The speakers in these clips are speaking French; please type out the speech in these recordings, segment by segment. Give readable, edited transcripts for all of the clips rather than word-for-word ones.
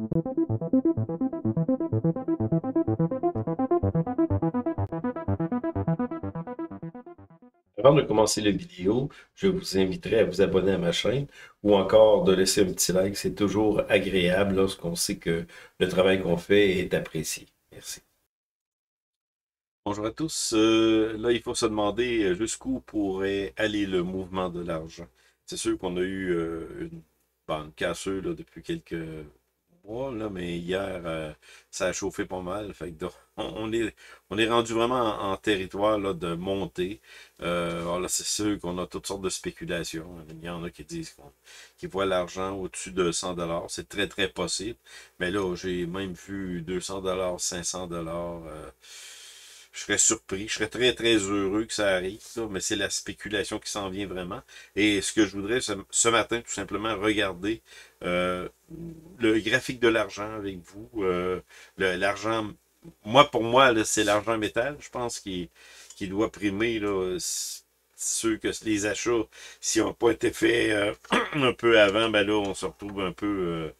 Avant de commencer la vidéo, je vous inviterai à vous abonner à ma chaîne ou encore de laisser un petit like. C'est toujours agréable lorsqu'on sait que le travail qu'on fait est apprécié. Merci. Bonjour à tous. Là, il faut se demander jusqu'où pourrait aller le mouvement de l'argent. C'est sûr qu'on a eu une cassure là, depuis quelques mois, là, mais hier, ça a chauffé pas mal. Fait que, on est rendu vraiment en territoire là, de montée. Alors là, c'est sûr qu'on a toutes sortes de spéculations. Il y en a qui disent qu'ils voient l'argent au-dessus de 100 $. C'est très, très possible. Mais là, j'ai même vu 200 $, 500 $. Je serais surpris, je serais très très heureux que ça arrive, là, mais c'est la spéculation qui s'en vient vraiment. Et ce que je voudrais ce matin, tout simplement, regarder euh, le graphique de l'argent avec vous. L'argent, moi pour moi, là, c'est l'argent métal, je pense, qui doit primer là, ceux que les achats, s'ils n'ont pas été faits un peu avant, ben là, on se retrouve un peu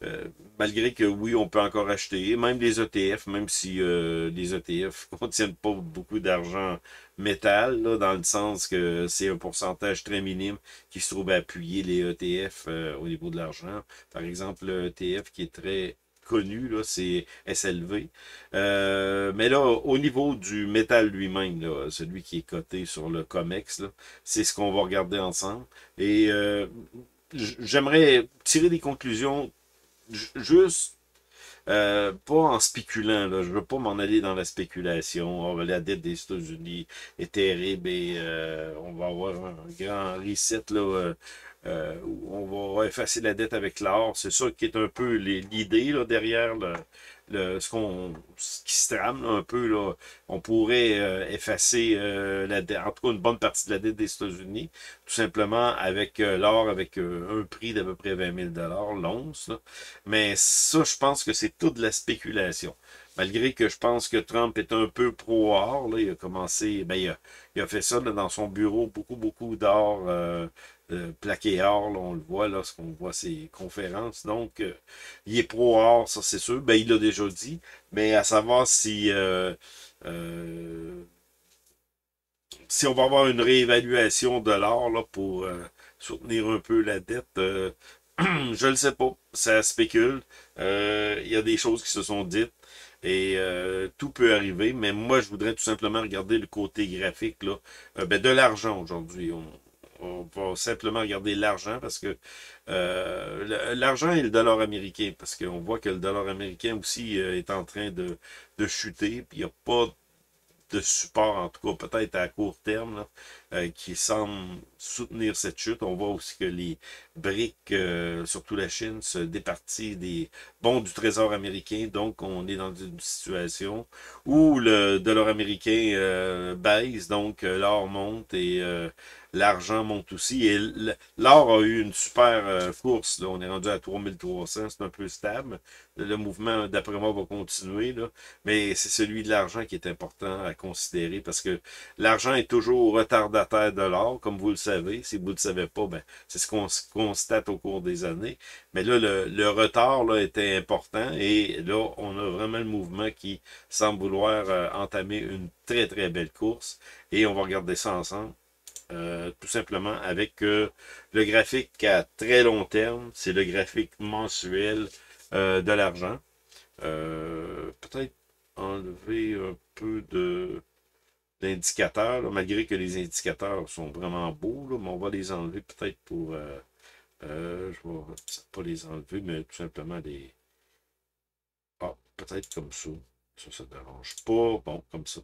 euh, malgré que oui, on peut encore acheter, même des ETF, même si les ETF contiennent pas beaucoup d'argent métal, là, dans le sens que c'est un pourcentage très minime qui se trouve à appuyer les ETF au niveau de l'argent. Par exemple, le ETF qui est très connu, là, c'est SLV. Mais là, au niveau du métal lui-même, là, celui qui est coté sur le COMEX, là, c'est ce qu'on va regarder ensemble. Et j'aimerais tirer des conclusions juste pas en spéculant, là. Je veux pas m'en aller dans la spéculation. Oh, la dette des États-Unis est terrible et on va avoir un grand reset là, où on va effacer la dette avec l'or. C'est ça qui est un peu l'idée là, derrière ce qui se trame là, un peu. Là. On pourrait effacer la dette, en tout cas une bonne partie de la dette des États-Unis, tout simplement avec l'or, avec un prix d'à peu près 20 000 $ l'once. Là. Mais ça, je pense que c'est toute de la spéculation. Malgré que je pense que Trump est un peu pro-or, là, il a commencé, ben, il a fait ça là, dans son bureau, beaucoup, beaucoup d'or plaqué or, là, on le voit lorsqu'on voit ses conférences. Donc, il est pro-or, ça c'est sûr. Ben, il l'a déjà dit. Mais à savoir euh, si on va avoir une réévaluation de l'or là, pour soutenir un peu la dette, je ne le sais pas. Ça spécule. Il y a des choses qui se sont dites. Et tout peut arriver, mais moi, je voudrais tout simplement regarder le côté graphique là, ben, de l'argent aujourd'hui. On va simplement regarder l'argent parce que l'argent et le dollar américain, parce qu'on voit que le dollar américain aussi est en train de chuter, puis il n'y a pas de support, en tout cas peut-être à court terme, là, qui semble soutenir cette chute. On voit aussi que les BRICS, surtout la Chine, se départit des bons du Trésor américain. Donc, on est dans une situation où le dollar américain baisse, donc l'or monte et l'argent monte aussi. Et l'or a eu une super course. Là. On est rendu à 3300, c'est un peu stable. Le mouvement, d'après moi, va continuer. Là. Mais c'est celui de l'argent qui est important à considérer parce que l'argent est toujours retardataire de l'or, comme vous le savez. Si vous ne le savez pas, ben, c'est ce qu'on constate au cours des années. Mais là, le retard là, était important et là, on a vraiment le mouvement qui semble vouloir entamer une très, très belle course. Et on va regarder ça ensemble. Tout simplement avec le graphique à très long terme, c'est le graphique mensuel de l'argent. Peut-être enlever un peu de d'indicateurs, là, malgré que les indicateurs sont vraiment beaux, là, mais on va les enlever peut-être pour... je vais pas les enlever, mais tout simplement les... Ah, peut-être comme ça. Ça ne dérange pas. Bon, comme ça.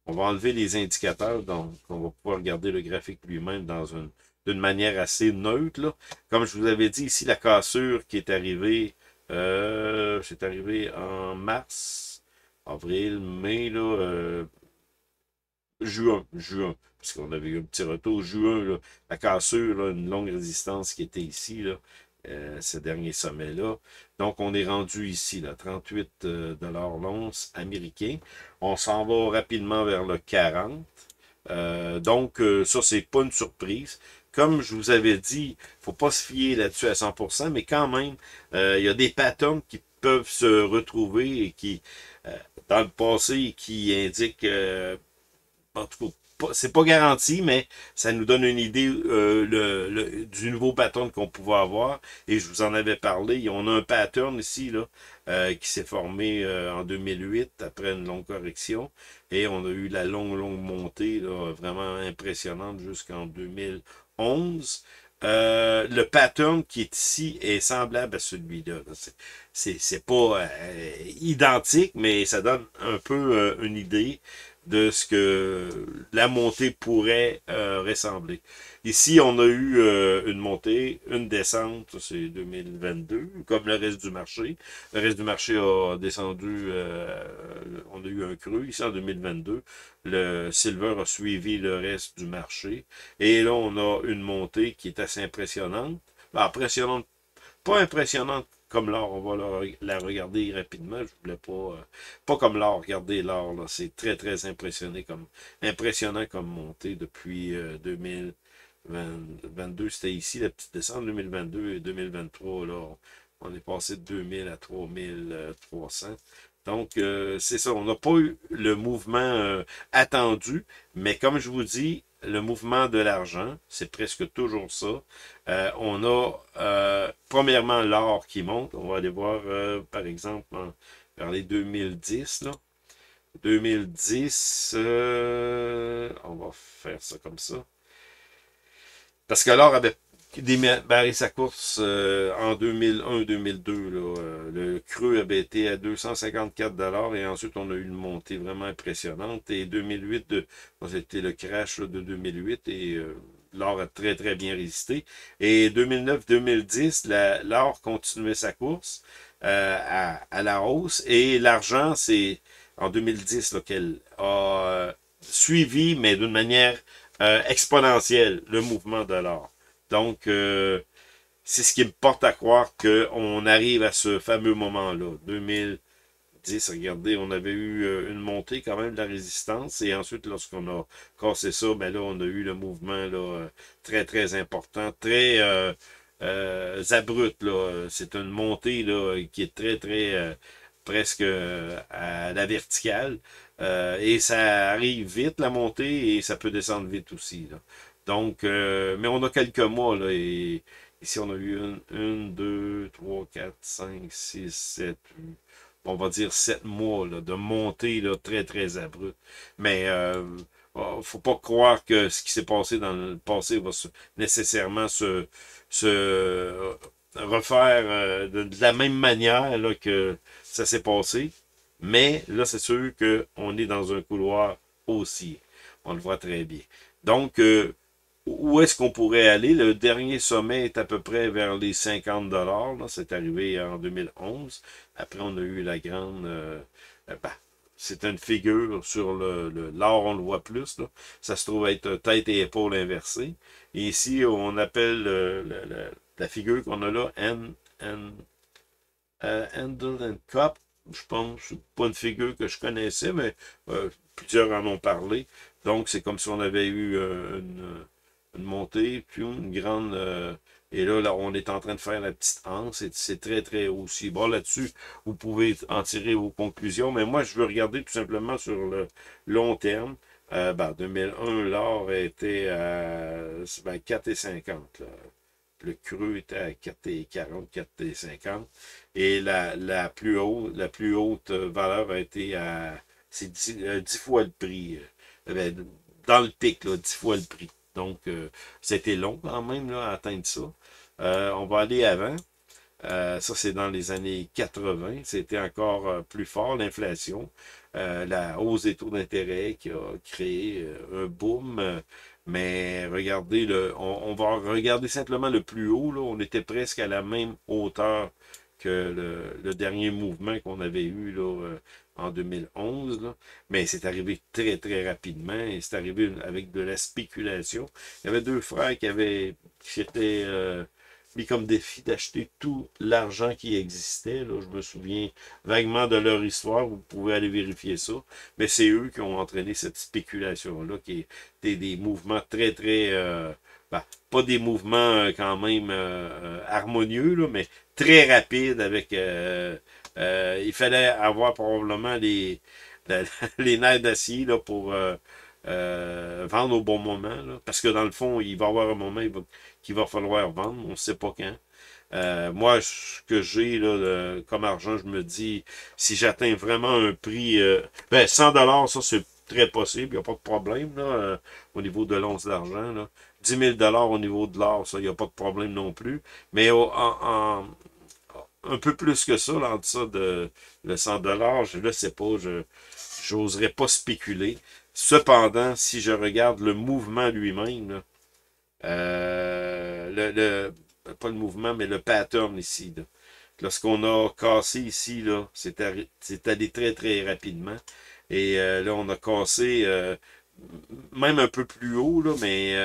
On va enlever les indicateurs, donc on va pouvoir regarder le graphique lui-même d'une manière assez neutre. Là. Comme je vous avais dit ici, la cassure qui est arrivée, c'est arrivé en mars, avril, mai, là, juin, parce qu'on avait eu un petit retour, juin, là, la cassure, là, une longue résistance qui était ici, là, ce dernier sommet-là. Donc, on est rendu ici, là, 38 l'once américain. On s'en va rapidement vers le 40. Donc, ça, c'est pas une surprise. comme je vous avais dit, faut pas se fier là-dessus à 100%, mais quand même, il y a des patterns qui peuvent se retrouver et qui, dans le passé, qui indiquent, en tout cas, c'est pas garanti, mais ça nous donne une idée du nouveau pattern qu'on pouvait avoir. Et je vous en avais parlé. On a un pattern ici là, qui s'est formé en 2008 après une longue correction. Et on a eu la longue montée là, vraiment impressionnante jusqu'en 2011. Le pattern qui est ici est semblable à celui-là. C'est pas identique, mais ça donne un peu une idée de ce que la montée pourrait ressembler. Ici, on a eu une montée, une descente, ça c'est 2022, comme le reste du marché. Le reste du marché a descendu, on a eu un creux ici en 2022. Le silver a suivi le reste du marché. Et là, on a une montée qui est assez impressionnante. Impressionnante, pas impressionnante comme l'or, on va la regarder rapidement. Je voulais pas comme l'or, regardez l'or, là, c'est très impressionnant comme montée depuis 2022, c'était ici la petite descente, 2022 et 2023, là, on est passé de 2000 à 3300. Donc, c'est ça, on n'a pas eu le mouvement attendu, mais comme je vous dis, le mouvement de l'argent, c'est presque toujours ça. On a, premièrement, l'or qui monte. On va aller voir, par exemple, vers les 2010, là. 2010, on va faire ça comme ça. Parce que l'or avait démarré sa course en 2001-2002. Le creux avait été à 254 $ et ensuite on a eu une montée vraiment impressionnante. Et 2008, c'était le crash là, de 2008 et l'or a très bien résisté. Et 2009-2010, l'or continuait sa course à la hausse et l'argent, c'est en 2010 qu'elle a suivi, mais d'une manière exponentielle, le mouvement de l'or. Donc, c'est ce qui me porte à croire qu'on arrive à ce fameux moment-là. 2010, regardez, on avait eu une montée quand même de la résistance. Et ensuite, lorsqu'on a cassé ça, ben là, on a eu le mouvement là, très important, très abrupt. Là. C'est une montée là, qui est très presque à la verticale. Et ça arrive vite, la montée, et ça peut descendre vite aussi. Là. Donc, mais on a quelques mois, là, et ici on a eu une 2, 3, 4, 5, 6, 7, 8, on va dire 7 mois là, de montée là, très abrupte. Mais faut pas croire que ce qui s'est passé dans le passé va nécessairement se refaire de la même manière là, que ça s'est passé. Mais là, c'est sûr qu'on est dans un couloir haussier. On le voit très bien. Donc, où est-ce qu'on pourrait aller? Le dernier sommet est à peu près vers les 50 $. C'est arrivé en 2011. Après, on a eu la grande... c'est une figure sur l'or, on le voit plus. Là. Ça se trouve être tête et épaule inversée. Et ici, on appelle la figure qu'on a là Handle and Cup. Je pense, c'est pas une figure que je connaissais, mais plusieurs en ont parlé. Donc, c'est comme si on avait eu une montée, puis une grande... et là, on est en train de faire la petite anse. C'est très haut aussi. Bon, là-dessus, vous pouvez en tirer vos conclusions. Mais moi, je veux regarder tout simplement sur le long terme. 2001, l'or était à 4,50. Le creux était à 4,40, 4,50. Et la plus haute valeur a été à... C'est 10 fois le prix. Dans le pic, là, 10 fois le prix. Donc, c'était long quand même là, à atteindre ça. On va aller avant. Ça, c'est dans les années 80. C'était encore plus fort, l'inflation. La hausse des taux d'intérêt qui a créé un boom. Mais regardez, on va regarder simplement le plus haut. Là. On était presque à la même hauteur que le dernier mouvement qu'on avait eu là, en 2011. Là. Mais c'est arrivé très rapidement et c'est arrivé avec de la spéculation. Il y avait deux frères qui s'étaient mis comme défi d'acheter tout l'argent qui existait. Là. Je me souviens vaguement de leur histoire. Vous pouvez aller vérifier ça. Mais c'est eux qui ont entraîné cette spéculation-là, qui était des mouvements très ben, pas des mouvements quand même harmonieux, là, mais très rapides avec il fallait avoir probablement la- les nerfs d'acier là, pour vendre au bon moment. Là, parce que dans le fond, il va y avoir un moment qu'il va falloir vendre, on ne sait pas quand. Moi, ce que j'ai là, comme argent, je me dis, si j'atteins vraiment un prix, ben 100 $, ça c'est très possible, il n'y a pas de problème là, au niveau de l'once d'argent. Là. 10 000 $ au niveau de l'or, ça, il n'y a pas de problème non plus. Mais un peu plus que ça, là, en deçà de le 100 $, je ne sais pas, je j'oserais pas spéculer. Cependant, si je regarde le mouvement lui-même, là, pas le mouvement, mais le pattern ici, là. Lorsqu'on a cassé ici, là, c'est allé très, très rapidement. Et là, on a cassé même un peu plus haut, là, mais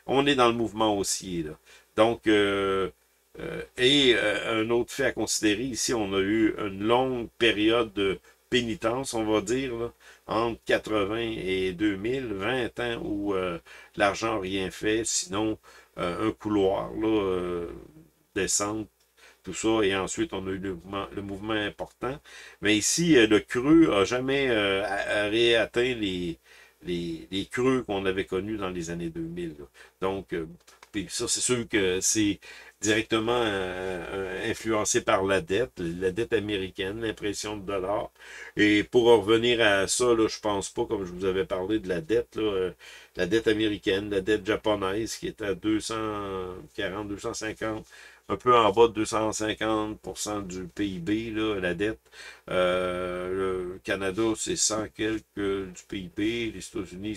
on est dans le mouvement haussier, là. Donc, un autre fait à considérer, ici, on a eu une longue période de pénitence, on va dire, là, entre 80 et 2000, 20 ans où l'argent n'a rien fait, sinon un couloir, là, descente, tout ça, et ensuite on a eu le mouvement important. Mais ici, le creux a jamais réatteint les creux qu'on avait connus dans les années 2000. Là. Donc, puis ça, c'est sûr que c'est directement influencé par la dette américaine, l'impression de dollars. Et pour en revenir à ça, là, je pense pas, comme je vous avais parlé de la dette américaine, la dette japonaise qui est à 240, 250 un peu en bas de 250% du PIB, là, la dette. Le Canada, c'est 100 quelques du PIB. Les États-Unis,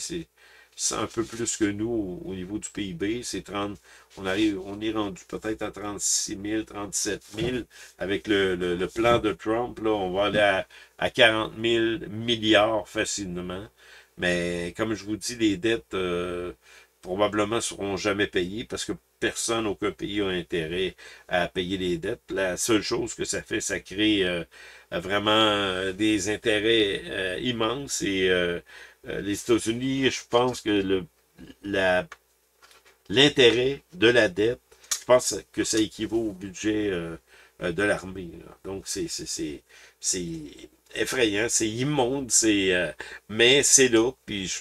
c'est un peu plus que nous au niveau du PIB. C'est 30, on est rendu peut-être à 36 000, 37 000. Avec le plan de Trump, là, on va aller à 40 000 milliards facilement. Mais comme je vous dis, les dettes probablement seront jamais payées parce que personne, aucun pays a intérêt à payer les dettes. La seule chose que ça fait, ça crée vraiment des intérêts immenses et les États-Unis, je pense que la, l'intérêt de la dette, je pense que ça équivaut au budget de l'armée. Donc, c'est effrayant, c'est immonde, mais c'est là, puis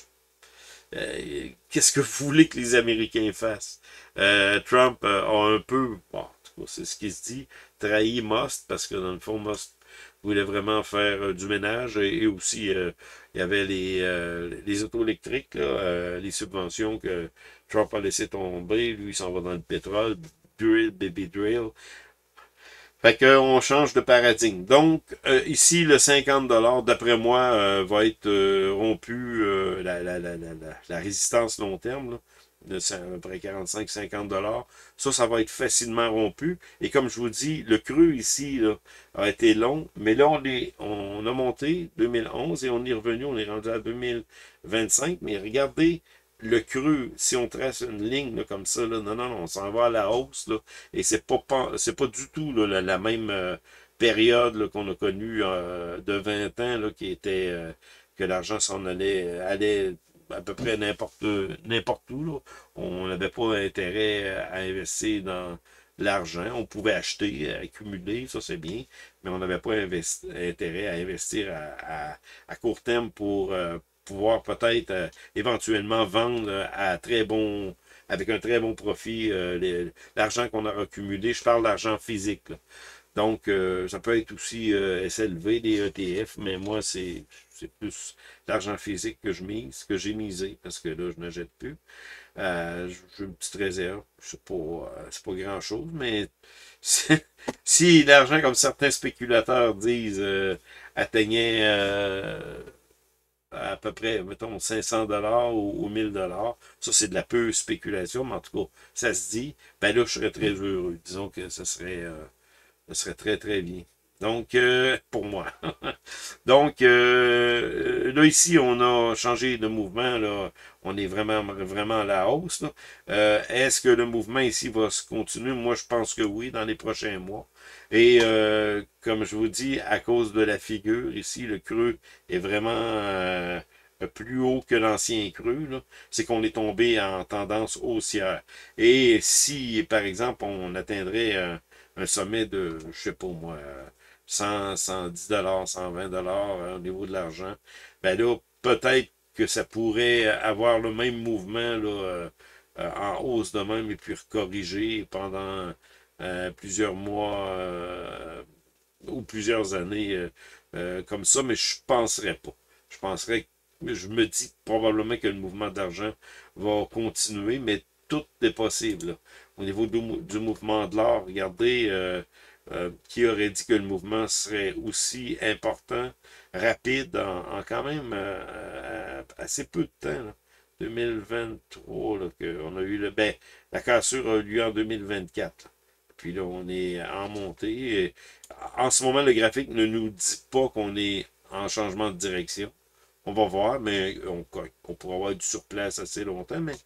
qu'est-ce que vous voulez que les Américains fassent? Trump a un peu, bon, en tout cas, c'est ce qu'il se dit, trahi Musk, parce que dans le fond, Musk voulait vraiment faire du ménage, et aussi, il y avait les autos électriques, là, les subventions que Trump a laissé tomber, lui, il s'en va dans le pétrole, drill, baby drill. Fait qu'on change de paradigme. Donc, ici, le 50 $, d'après moi, va être rompu, la résistance long terme, là, c'est à peu près 45-50 $. Ça va être facilement rompu. Et comme je vous dis, le creux ici là, a été long, mais là, on a monté 2011 et on est revenu, on est rendu à 2025. Mais regardez le creux, si on trace une ligne là, comme ça, là, non, non, non, on s'en va à la hausse, là, et c'est pas du tout là, la même période qu'on a connue de 20 ans là, qui était que l'argent s'en allait à peu près n'importe où. Là. On n'avait pas intérêt à investir dans l'argent. On pouvait acheter, accumuler, ça c'est bien, mais on n'avait pas intérêt à investir à court terme pour pouvoir peut-être éventuellement vendre à très bon, avec un très bon profit l'argent qu'on a accumulé. Je parle d'argent physique. Là. Donc, ça peut être aussi SLV, des ETF, mais moi, c'est plus l'argent physique que je mise, que j'ai misé, parce que là, je n'achète plus. J'ai une petite réserve. C'est pas grand-chose, mais si l'argent, comme certains spéculateurs disent, atteignait à peu près, mettons, 500 $ ou 1000 $, ça, c'est de la pure spéculation, mais en tout cas, ça se dit, ben là, je serais très heureux. Disons que ça serait très, très bien. Donc, pour moi. Donc, là, ici, on a changé de mouvement. Là. On est vraiment, vraiment à la hausse. Là. Est-ce que le mouvement ici va se continuer? Moi, je pense que oui, dans les prochains mois. Et comme je vous dis, à cause de la figure ici, le creux est vraiment plus haut que l'ancien creux, là, c'est qu'on est tombé en tendance haussière. Et si, par exemple, on atteindrait un sommet de, je sais pas moi, 100, 110 $, 120 au niveau de l'argent, ben là, peut-être que ça pourrait avoir le même mouvement là, en hausse de même et puis corriger pendant plusieurs mois ou plusieurs années comme ça, mais je penserais pas. Je penserais, je me dis probablement que le mouvement d'argent va continuer, mais tout est possible. Là. Au niveau du mouvement de l'or, regardez, qui aurait dit que le mouvement serait aussi important, rapide, en quand même assez peu de temps. Là. 2023, là, on a eu ben, la cassure a eu lieu en 2024. Là. Puis là, on est en montée. Et en ce moment, le graphique ne nous dit pas qu'on est en changement de direction. On va voir, mais on pourra avoir du surplace assez longtemps, mais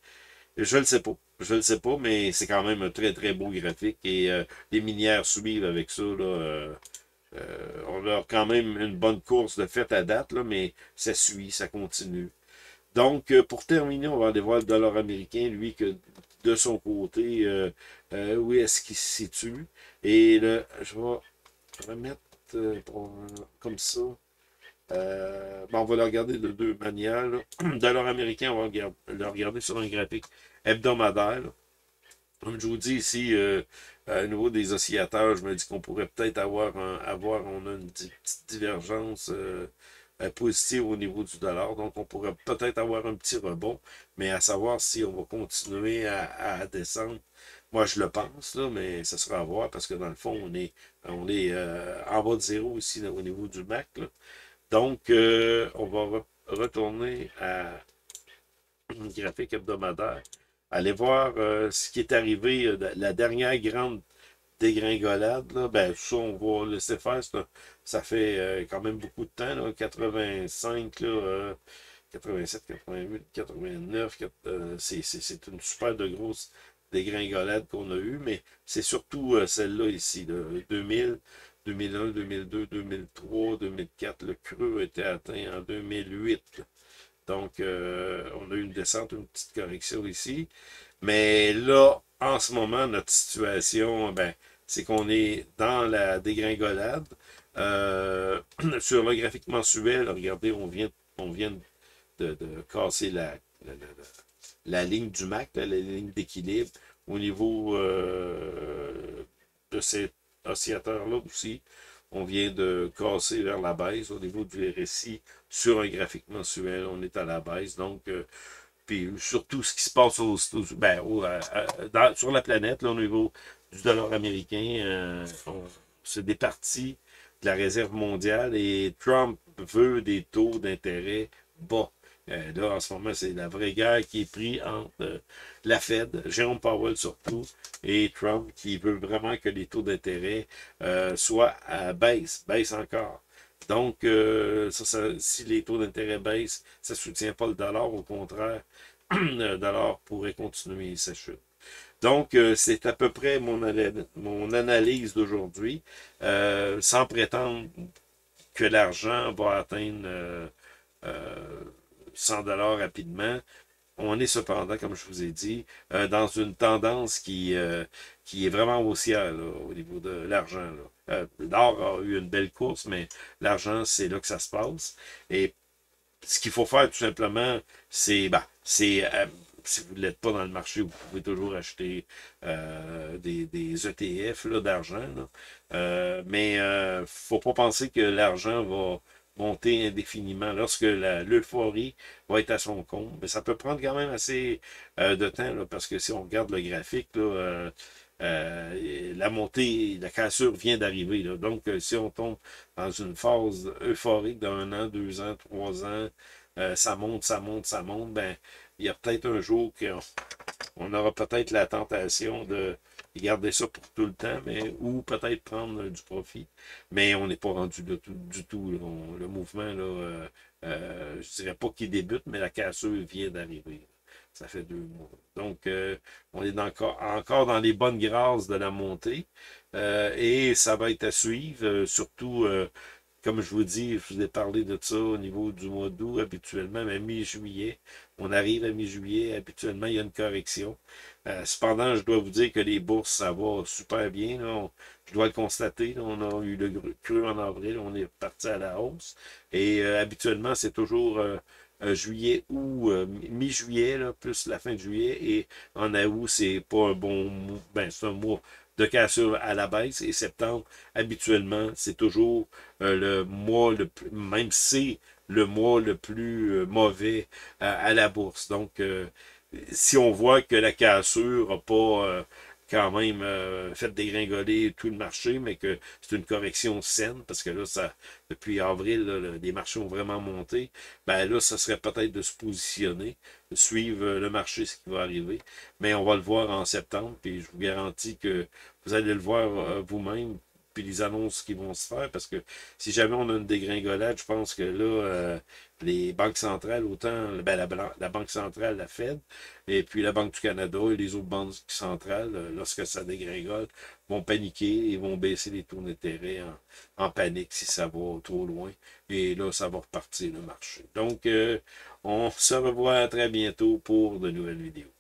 je ne le sais pas. Je ne le sais pas, mais c'est quand même un très très beau graphique et les minières suivent avec ça. Là, on a quand même une bonne course de fait à date, là, mais ça suit, ça continue. Donc, pour terminer, on va aller voir le dollar américain, lui, que de son côté, où est-ce qu'il se situe. Et là, je vais remettre comme ça. Ben, on va le regarder de deux manières. Là. Le dollar américain, on va le regarder sur un graphique hebdomadaire. Là. Comme je vous dis ici, au niveau des oscillateurs, je me dis qu'on pourrait peut-être on a une petite divergence positive au niveau du dollar. Donc, on pourrait peut-être avoir un petit rebond, mais à savoir si on va continuer à descendre. Moi, je le pense, là, mais ça sera à voir parce que dans le fond, on est en bas de zéro ici là, au niveau du MAC. Là. Donc, on va retourner à une graphique hebdomadaire. Allez voir ce qui est arrivé, la dernière grande dégringolade. Là, ben, ça, on va laisser faire. Ça fait quand même beaucoup de temps. Là, 85, là, 87, 88, 89. C'est une super de grosse dégringolade qu'on a eue, mais c'est surtout celle-là ici, là, 2000. 2001, 2002, 2003, 2004, le creux a été atteint en 2008. Là. Donc, on a eu une descente, une petite correction ici. Mais là, en ce moment, notre situation, ben, c'est qu'on est dans la dégringolade. Sur le graphique mensuel, regardez, on vient de casser la ligne du MAC, là, la ligne d'équilibre au niveau de cet oscillateur-là aussi. On vient de casser vers la baisse au niveau du RSI sur un graphique mensuel. On est à la baisse. Donc, puis surtout ce qui se passe sur la planète, là, au niveau du dollar américain, on se départit de la réserve mondiale et Trump veut des taux d'intérêt bas. Là, en ce moment, c'est la vraie guerre qui est prise entre la Fed, Jérôme Powell surtout, et Trump qui veut vraiment que les taux d'intérêt soient à baisse encore. Donc, si les taux d'intérêt baissent, ça ne soutient pas le dollar. Au contraire, le dollar pourrait continuer sa chute. Donc, c'est à peu près mon analyse d'aujourd'hui, sans prétendre que l'argent va atteindre 100 $ rapidement. On est cependant, comme je vous ai dit, dans une tendance qui est vraiment haussière là, au niveau de l'argent. L'or a eu une belle course, mais l'argent, c'est là que ça se passe. Et ce qu'il faut faire tout simplement, si vous ne l'êtes pas dans le marché, vous pouvez toujours acheter des ETF d'argent. Mais faut pas penser que l'argent va monter indéfiniment. Lorsque l'euphorie va être à son comble, mais ça peut prendre quand même assez de temps, là, parce que si on regarde le graphique, là, la montée, la cassure vient d'arriver. Donc, si on tombe dans une phase euphorique d'un an, 2 ans, 3 ans, ça monte, ça monte, ça monte, ben, il y a peut-être un jour qu'on aura peut-être la tentation de garder ça pour tout le temps, mais ou peut-être prendre du profit. Mais on n'est pas rendu là du tout. Là. Le mouvement, là, je dirais pas qu'il débute, mais la cassure vient d'arriver. Ça fait 2 mois. Donc, on est encore dans les bonnes grâces de la montée. Et ça va être à suivre, surtout comme je vous dis, je vous ai parlé de ça au niveau du mois d'août, habituellement, mais mi-juillet, on arrive à mi-juillet, habituellement, il y a une correction. Cependant, je dois vous dire que les bourses, ça va super bien. Là. Je dois le constater. Là, on a eu le creux en avril, on est parti à la hausse. Et habituellement, c'est toujours juillet ou mi-juillet, là, plus la fin de juillet. Et en août, c'est pas un bon mois. Ben, c'est un mois de cassure à la baisse. Et septembre, habituellement, c'est toujours le mois le plus, même si c'est le mois le plus mauvais à la bourse. Donc, si on voit que la cassure n'a pas quand même fait dégringoler tout le marché, mais que c'est une correction saine, parce que là, ça, depuis avril, là, les marchés ont vraiment monté, ben là, ça serait peut-être de se positionner, de suivre le marché, ce qui va arriver. Mais on va le voir en septembre, puis je vous garantis que vous allez le voir vous-même, puis les annonces qui vont se faire, parce que si jamais on a une dégringolade, je pense que là, les banques centrales, autant ben, la Banque centrale, la Fed, et puis la Banque du Canada et les autres banques centrales, lorsque ça dégringole, vont paniquer et vont baisser les taux d'intérêt en panique si ça va trop loin. Et là, ça va repartir le marché. Donc, on se revoit très bientôt pour de nouvelles vidéos.